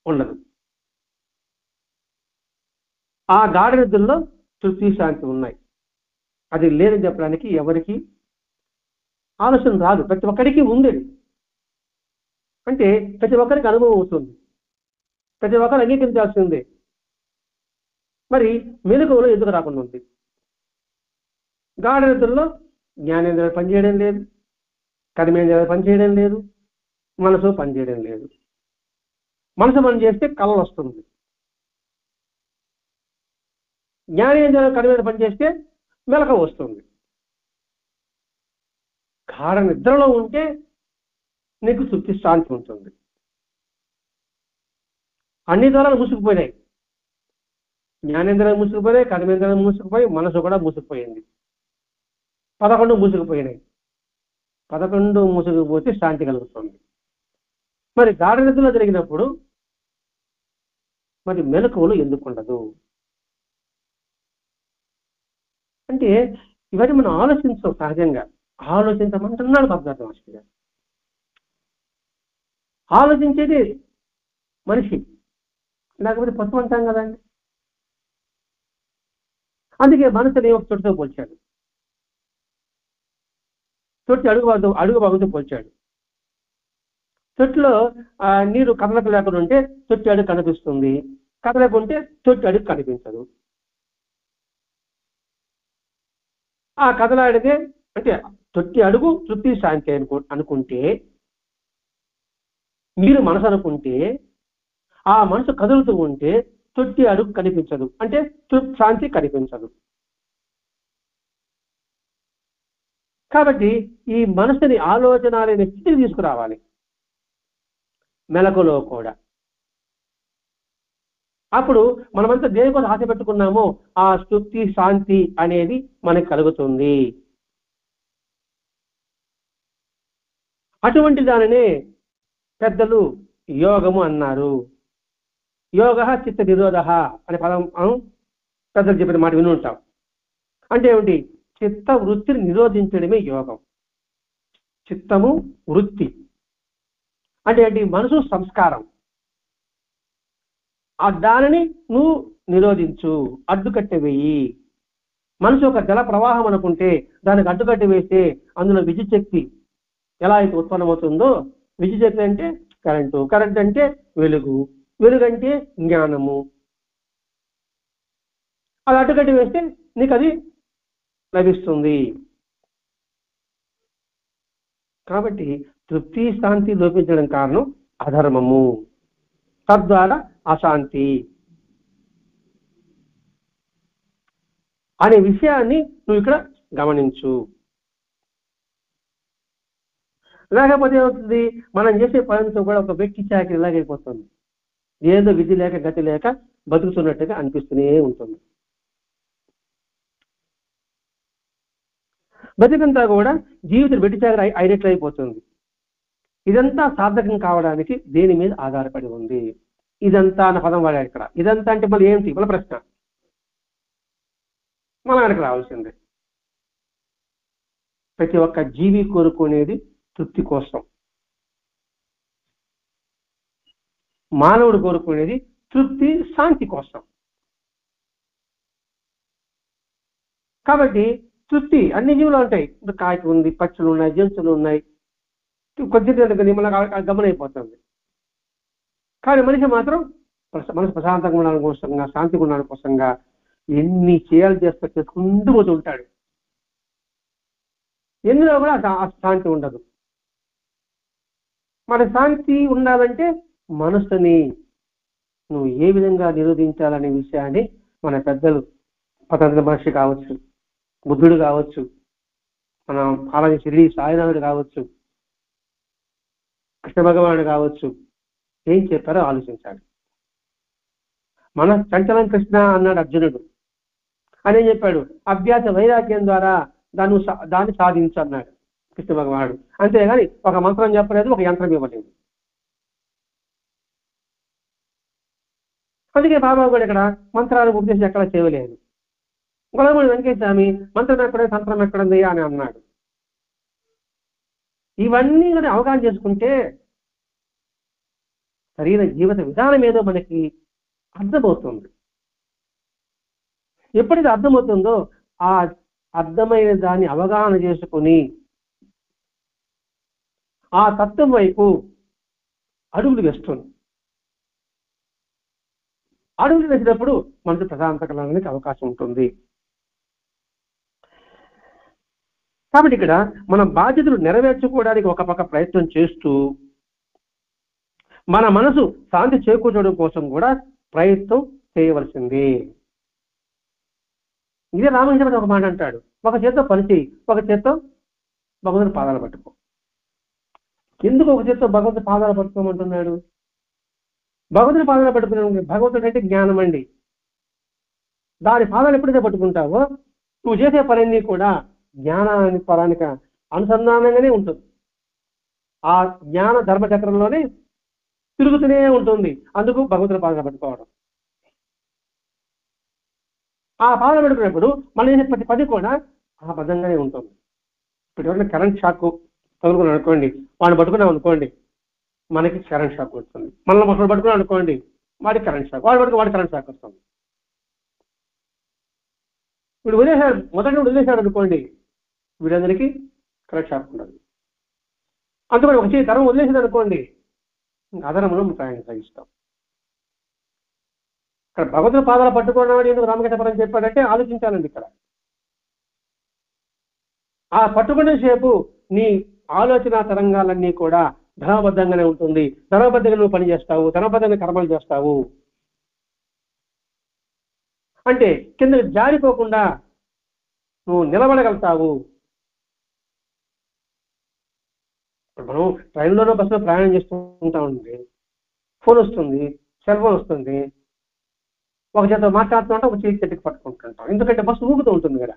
ఉండదు. ఆ గాఢ నిద్రలో తృప్తి శాంతి ఉన్నాయి. అది లేదని చెప్పడానికి ఎవరికి ఆలోచన రాదు. ప్రతి ఒక్కరికి ఉంది. అంటే ప్రతి ఒక్కరికి అనుభవం అవుతుంది, ప్రతి ఒక్కరు అంగీకరించాల్సిందే. మరి మెలకువలో ఎందుకు రాకుండా ఉంది? గాఢ నిద్రలో జ్ఞానేంద్రియాలు పనిచేయడం లేదు, కర్మేంద్రియాలు పనిచేయడం లేదు, మనసు పనిచేయడం లేదు. మనసు పని చేస్తే కళలు వస్తుంది, జ్ఞానేంద్రియాలు కర్మేంద్రియాలు పనిచేస్తే మెలకువ వస్తుంది. గాఢ నిద్రలో ఉంటే నీకు తృప్తి శాంతి ఉంటుంది. అన్ని ద్వారాలు మూసుకుపోయినాయి, జ్ఞానేంద్రియాలు మూసుకుపోయినాయి, కర్మేంద్రియాలు మూసుకుపోయి, మనసు కూడా మూసుకుపోయింది. 11 మూసుకుపోయినాయి. 11 మూసుకుపోతే శాంతి కలుగుతుంది. మరి గాఢ నిద్రలో జరిగినప్పుడు మరి మెలకువలు ఎందుకు ఉండదు అంటే, ఇవన్నీ మనం ఆలోచించాం. సహజంగా ఆలోచించమంటున్నాడు భగవద్గీత మాస్టర్ గారు. ఆలోచించేది మనిషి, లేకపోతే పశువు అంటాం కదండి. అందుకే మనసుని ఒక తొట్టితో పోల్చాడు, తొట్టి అడుగు భాగంతో పోల్చాడు. తొట్టిలో నీరు కదలకు లేకుండా ఉంటే తొట్టి అడుగు కనిపిస్తుంది, కదలకుంటే తొట్టి అడుగు కనిపించదు. ఆ కదలాడితే అంటే తొట్టి అడుగు తృప్తి శాంతి అనుకుంటే, మీరు మనసు అనుకుంటే, ఆ మనసు కదులుతూ ఉంటే తొట్టి అడుగు కనిపించదు, అంటే తృప్తి శాంతి కనిపించదు. కాబట్టి ఈ మనసుని ఆలోచన అనే స్థితికి తీసుకురావాలి. మెలకులో కూడా అప్పుడు మనమంతా దేనికోసం ఆశ పెట్టుకున్నామో ఆ తృప్తి శాంతి అనేది మనకు కలుగుతుంది. అటువంటి దానినే పెద్దలు యోగము అన్నారు. యోగ చిత్త నిరోధ అనే పదం పెద్దలు చెప్పిన మాట విని ఉంటాం. అంటే ఏమిటి? చిత్త వృత్తిని నిరోధించడమే యోగం. చిత్తము వృత్తి అంటే ఏంటి? మనసు సంస్కారం. ఆ దానిని నువ్వు నిరోధించు, అడ్డుకట్టె వేయి. మనసు ఒక జల ప్రవాహం అనుకుంటే దానికి అడ్డుకట్టె వేస్తే అందులో విద్యుత్ శక్తి ఎలా అయితే ఉత్పన్నమవుతుందో, విద్యుత్ శక్తి అంటే కరెంటు, కరెంట్ అంటే వెలుగు, వెలుగు అంటే జ్ఞానము. అది అడ్డుకట్టి వేస్తే నీకు అది లభిస్తుంది. కాబట్టి తృప్తి శాంతి లోపించడం కారణం అధర్మము, తద్వారా అశాంతి అనే విషయాన్ని నువ్వు ఇక్కడ గమనించు. లేకపోతే ఏమవుతుంది? మనం చేసే పనితో కూడా ఒక వ్యక్తి చాకరీ ఇలాగైపోతుంది. ఏదో విధి లేక గతి లేక బతుకుతున్నట్టుగా అనిపిస్తూనే ఉంటుంది. బతికంతా కూడా జీవితం వెట్టి చాకరీ అయినట్లు అయిపోతుంది. ఇదంతా సార్థకం కావడానికి దేని మీద ఆధారపడి ఉంది? ఇదంతా అన్న పదం వాడారు ఇక్కడ. ఇదంతా అంటే మళ్ళీ ఏంటి? మన ప్రశ్న మన వెనక రావాల్సిందే. ప్రతి ఒక్క జీవి కోరుకునేది తృప్తి కోసం, మానవుడు కోరుకునేది తృప్తి శాంతి కోసం. కాబట్టి తృప్తి అన్ని జీవులు ఉంటాయి. ఇప్పుడు కాకి ఉంది, పక్షులు ఉన్నాయి, జంతువులు ఉన్నాయి, కొద్దిగా నిమ్మలంగా గమనైపోతుంది. కానీ మనిషి మాత్రం మనసు ప్రశాంతంగా ఉండడం కోసంగా, శాంతిగా ఉండడం కోసంగా ఎన్ని చేయాలి చేసుకుంటూ పోతూ ఉంటాడు. ఎందులో కూడా ఆ శాంతి ఉండదు. మన శాంతి ఉండాలంటే మనసుని నువ్వు ఏ విధంగా నిరోధించాలనే విషయాన్ని మన పెద్దలు, పతంజలి మహర్షి కావచ్చు, బుద్ధుడు కావచ్చు, మన అలాగే షిరిడి సాయినాథుడు కావచ్చు, కృష్ణ భగవానుడు కావచ్చు, ఏం చెప్పారో ఆలోచించాలి. మన చంచలం కృష్ణ అన్నాడు అర్జునుడు. అని చెప్పాడు, అభ్యాస వైరాగ్యం ద్వారా దాన్ని సాధించు అన్నాడు కృష్ణ భగవానుడు. అంతేగాని ఒక మంత్రం చెప్పలేదు, ఒక యంత్రం ఇవ్వలేదు. అందుకే బాబా కూడా ఇక్కడ మంత్రాలు ఉపదేశం ఎక్కడ చేయలేదు. గొల్లమూడి వెంకటస్వామి మంత్రం ఎక్కడే తంత్రం ఎక్కడుంది అని అన్నాడు. ఇవన్నీ కూడా అవగాహన చేసుకుంటే సరైన జీవిత విధానం ఏదో మనకి అర్థమవుతుంది. ఎప్పుడైతే అర్థమవుతుందో ఆ అర్థమైన దాన్ని అవగాహన చేసుకుని ఆ తత్వం వైపు అడుగులు వేస్తుంది. అడుగులు వేసినప్పుడు మనకు ప్రశాంతత కలగడానికి అవకాశం ఉంటుంది. కాబట్టి ఇక్కడ మన బాధ్యతలు నెరవేర్చుకోవడానికి ఒక పక్క ప్రయత్నం చేస్తూ మన మనసు శాంతి చేకూర్చడం కోసం కూడా ప్రయత్నం చేయవలసింది. ఇదే రామకృష్ణ ఒక మాట అంటాడు, ఒక చేత్తో పని చేయి, ఒక చేత్తో భగవంతుని పాదాలు పట్టుకో. ఎందుకు ఒక చేత్తో భగవంతుని పాదాలు పట్టుకోమంటున్నాడు? భగవంతుని పాదాలు పట్టుకునే భగవంతుడు అంటే జ్ఞానం అండి. దాని పాదాలు ఎప్పుడైతే పట్టుకుంటావో నువ్వు చేసే పని కూడా జ్ఞానాన్ని పరానికి అనుసంధానంగానే ఉంటుంది. ఆ జ్ఞాన ధర్మచక్రంలోనే తిరుగుతూనే ఉంటుంది. అందుకు భగవంతుని పాదాలు పట్టుకోవడం. ఆ పాదాలు పట్టుకున్నప్పుడు మనం చేసే ప్రతి పని కూడా ఆ బద్ధంగానే ఉంటుంది. ఇప్పుడు ఎవరైనా కరెంట్ షాక్ తగులుకున్నాం అనుకోండి, వాడిని పట్టుకున్నాం అనుకోండి, మనకి కరెంట్ షాక్ వస్తుంది. మనల్ని ఒకరు పట్టుకున్నాం అనుకోండి, వాడికి కరెంట్ షాక్, వాడి కరెంట్ షాక్ వస్తుంది. వీడు వదిలేశాడు, మొదటి వదిలేశాడు అనుకోండి, వీడందరికీ కరెంట్ షాక్ ఉండదు. అందుకని ఒక తరం వదిలేసింది అనుకోండి, అధర్మంలో ప్రయాణం సాగిస్తాం. ఇక్కడ భగవంతుని పాదాలు పట్టుకోవడం ఎందుకు రామకృష్ణ చెప్పాడంటే ఆలోచించాలండి. ఇక్కడ ఆ పట్టుకునే సేపు నీ ఆలోచన తరంగాలన్నీ కూడా ధర్మబద్ధంగానే ఉంటుంది. ధర్మబద్ధంగా నువ్వు పని చేస్తావు, ధర్మబద్ధంగా కర్మలు చేస్తావు. అంటే కింద జారిపోకుండా నువ్వు నిలబడగలుగుతావు. మనం ట్రైన్లోనో బస్సులో ప్రయాణం చేస్తూ ఉంటామండి, ఫోన్ వస్తుంది, సెల్ ఫోన్ వస్తుంది, ఒక చేత మాట్లాడుతుంటే ఒక చేతి చెట్టుకి పట్టుకుంటుంటాం, ఎందుకంటే బస్సు ఊగుతూ ఉంటుంది కదా.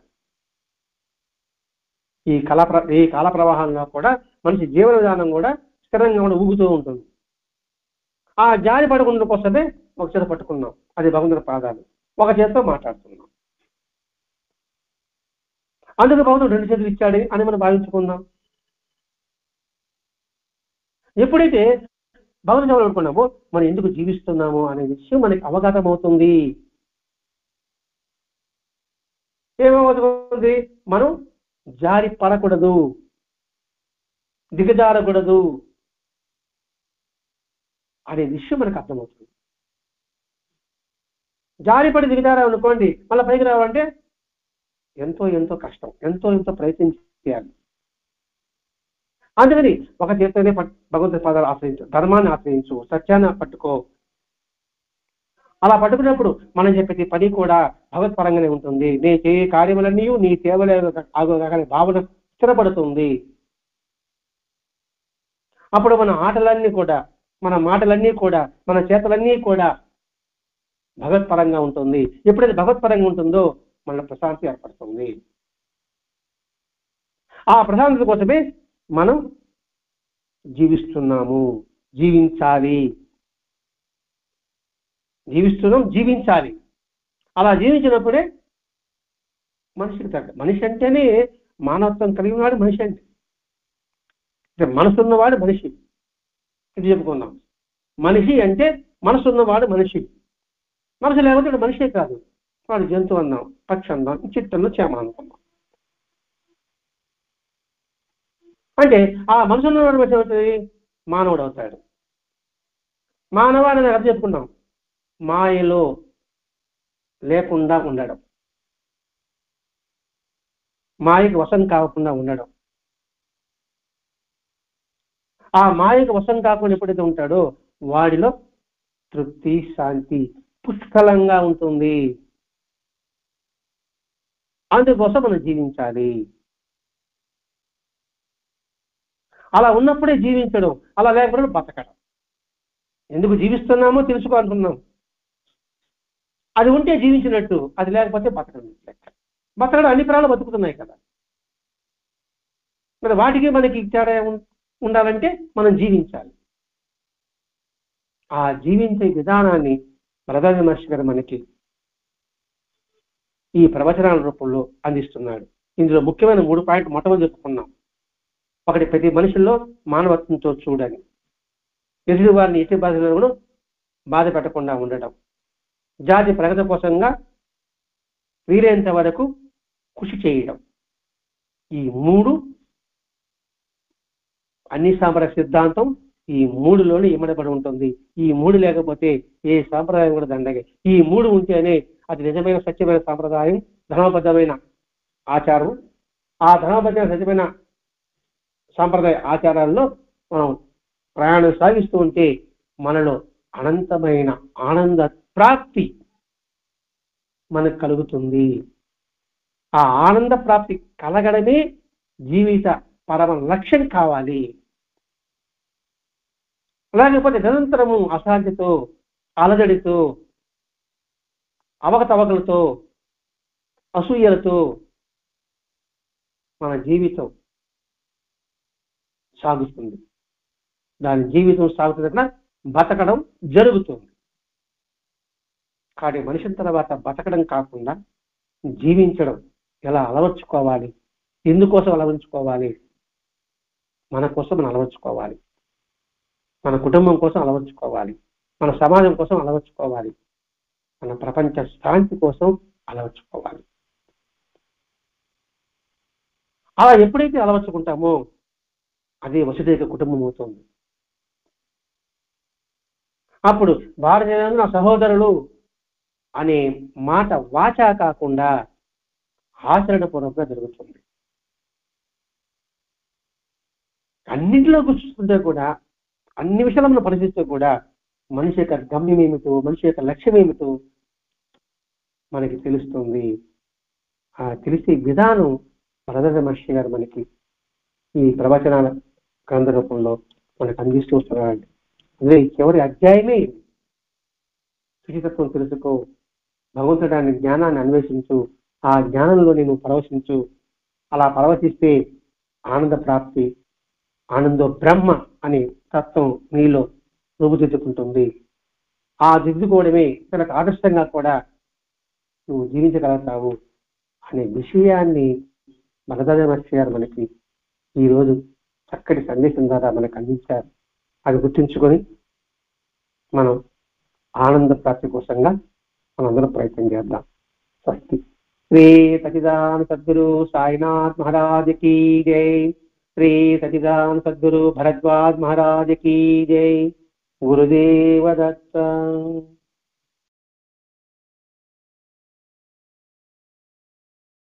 ఈ కాల ప్రవాహంలో కూడా మనిషి జీవన విధానం కూడా స్థిరంగా కూడా ఊగుతూ ఉంటుంది. ఆ జారి పడకుండా కోసమే ఒక చేత పట్టుకున్నాం, అది భగవంతుడి పాదాలు, ఒక చేతితో మాట్లాడుతున్నాం. అందుకు భగవంతుడు 2 చేతులు ఇచ్చాడు అని మనం భావించుకుందాం. ఎప్పుడైతే భగవంతుడు అనుకున్నామో మనం ఎందుకు జీవిస్తున్నాము అనే విషయం మనకి అవగతం అవుతుంది. ఏమవుతుంది? మనం జారి పడకూడదు, దిగజారకూడదు అనే విషయం మనకు అర్థమవుతుంది. జారిపడి దిగజారామనుకోండి, మళ్ళీ పైకి రావాలంటే ఎంతో కష్టం, ఎంతో ప్రయత్నించాలి. అందుకని ఒక చేతితోనే భగవంతుడి పాదాలు ఆశ్రయించు, ధర్మాన్ని ఆశ్రయించు, సత్యాన్ని పట్టుకో. అలా పట్టుకున్నప్పుడు మనం చెప్పేది పని కూడా భగవత్పరంగానే ఉంటుంది. నీ చేయ కార్యములన్నీ నీ సేవలే ఆగోగానే భావన స్థిరపడుతుంది. అప్పుడు మన ఆటలన్నీ కూడా, మన మాటలన్నీ కూడా, మన చేతలన్నీ కూడా భగవత్పరంగా ఉంటుంది. ఎప్పుడైతే భగవత్పరంగా ఉంటుందో మన ప్రశాంతి ఏర్పడుతుంది. ఆ ప్రశాంతత కోసమే మనం జీవిస్తున్నాము, జీవించాలి. జీవించాలి. అలా జీవించినప్పుడే మనిషికి మనిషి అంటేనే మానవత్వం కలిగిన వాడు మనిషి. అంటే మనసున్నవాడు మనిషి. ఇది చెప్పుకుందాం, మనిషి అంటే మనసున్నవాడు మనిషి. మనసు లేకపోతే మనిషే కాదు, వాడు జంతువు అన్నాం, పక్షి అన్నాం, చిట్టంలో చేమ అనుకున్నాం. అంటే ఆ మనసున్నవాడు మనిషి అవుతుంది, మానవుడు అవుతాడు. మానవాడని అర్థం చెప్పుకున్నాం, మాయలో లేకుండా ఉండడం, మాయకి వశం కాకుండా ఉండడం. ఆ మాయకి వశం కాకుండా ఎప్పుడైతే ఉంటాడో వాడిలో తృప్తి, శాంతి పుష్కలంగా ఉంటుంది. అందుకోసం మనం జీవించాలి. అలా ఉన్నప్పుడే జీవించడం, అలా లేకపోతే బతకడం. ఎందుకు జీవిస్తున్నామో తెలుసుకోవాలనుకున్నాం, అది ఉంటే జీవించినట్టు, అది లేకపోతే బతకడం. బతకడం అన్ని ప్రాణాలు బతుకుతున్నాయి కదా, మరి వాటికి మనకి తేడా ఉండాలంటే మనం జీవించాలి. ఆ జీవించే విధానాన్ని భరద్వాజ మహర్షి గారు మనకి ఈ ప్రవచనాల రూపంలో అందిస్తున్నాడు. ఇందులో ముఖ్యమైన 3 పాయింట్లు మొట్టమొదటి చెప్పుకున్నాం. ఒకటి, ప్రతి మనుషుల్లో మానవత్వంతో చూడని, ఎదుటి వారిని ఎట్టి బాధలను బాధ పెట్టకుండా ఉండడం, జాతి ప్రగతి కోసంగా వీలైనంత వరకు కృషి చేయడం. ఈ 3 అన్ని సాంప్రదాయ సిద్ధాంతం ఈ 3లోనే ఇమ్మడబడి ఉంటుంది. ఈ 3 లేకపోతే ఏ సాంప్రదాయం కూడా దండగే. ఈ 3 ఉంటేనే అది నిజమైన సత్యమైన సాంప్రదాయం, ధర్మబద్ధమైన ఆచారం. ఆ ధర్మబద్ధమైన సత్యమైన సాంప్రదాయ ఆచారాల్లో మనం ప్రయాణం సాగిస్తూ ఉంటే మనలో అనంతమైన ఆనంద ప్రాప్తి మనకు కలుగుతుంది. ఆ ఆనంద ప్రాప్తి కలగడమే జీవిత పరమ లక్ష్యం కావాలి. లేకపోతే నిరంతరము అశాంతితో, అలజడితో, అవకతవకలతో, అసూయలతో మన జీవితం సాగుతుంది. దాని జీవితం సాగుతున్నట్ల బతకడం జరుగుతుంది. కానీ మనిషి తర్వాత బతకడం కాకుండా జీవించడం ఎలా అలవర్చుకోవాలి, ఎందుకోసం అలవర్చుకోవాలి? మన కోసం మనం అలవర్చుకోవాలి, మన కుటుంబం కోసం అలవర్చుకోవాలి, మన సమాజం కోసం అలవర్చుకోవాలి, మన ప్రపంచ శాంతి కోసం అలవర్చుకోవాలి. అలా ఎప్పుడైతే అలవర్చుకుంటామో అదే వసుదైక కుటుంబం అవుతుంది. అప్పుడు భారతదేశంలో నా సహోదరులు అనే మాట వాచా కాకుండా ఆచరణ పూర్వకంగా జరుగుతుంది. అన్నింటిలో చూసుకుంటే కూడా, అన్ని విషయాలు మనం పరిశీలిస్తే కూడా మనిషి యొక్క గమ్యం ఏమిటో, మనిషి యొక్క లక్ష్యం ఏమిటో మనకి తెలుస్తుంది. ఆ తెలిసే విధానం భరద్వాజ మహర్షి గారు మనకి ఈ ప్రవచనాల గ్రంథ రూపంలో మనకు అందిస్తూ వస్తున్నారండి. అదే చివరి అధ్యాయమే శుచితత్వం తెలుసుకో, భగవంతుడాన్ని జ్ఞానాన్ని అన్వేషించు, ఆ జ్ఞానంలో నేను పరవశించు. అలా పరవశిస్తే ఆనంద ప్రాప్తి, ఆనందో బ్రహ్మ అనే తత్వం నీలో రూపుదిద్దుకుంటుంది. ఆ దిద్దుకోవడమే తనకు ఆదర్శంగా కూడా నువ్వు జీవించగలుగుతావు అనే విషయాన్ని భరద్వాజ మహర్షి గారు మనకి ఈరోజు చక్కటి సందేశం ద్వారా మనకు అందించారు. అది గుర్తుంచుకొని మనం ఆనంద ప్రాప్తి కోసంగా మనందరం ప్రయత్నం చేద్దాం. స్వస్తి. శ్రీ సచిదానంద సద్గురు సాయినాథ్ మహారాజ్ కీ జై. శ్రీ సచిదానంద సద్గురు భరద్వాజ్ మహారాజ్ కీ జై. గురుదేవ దత్త.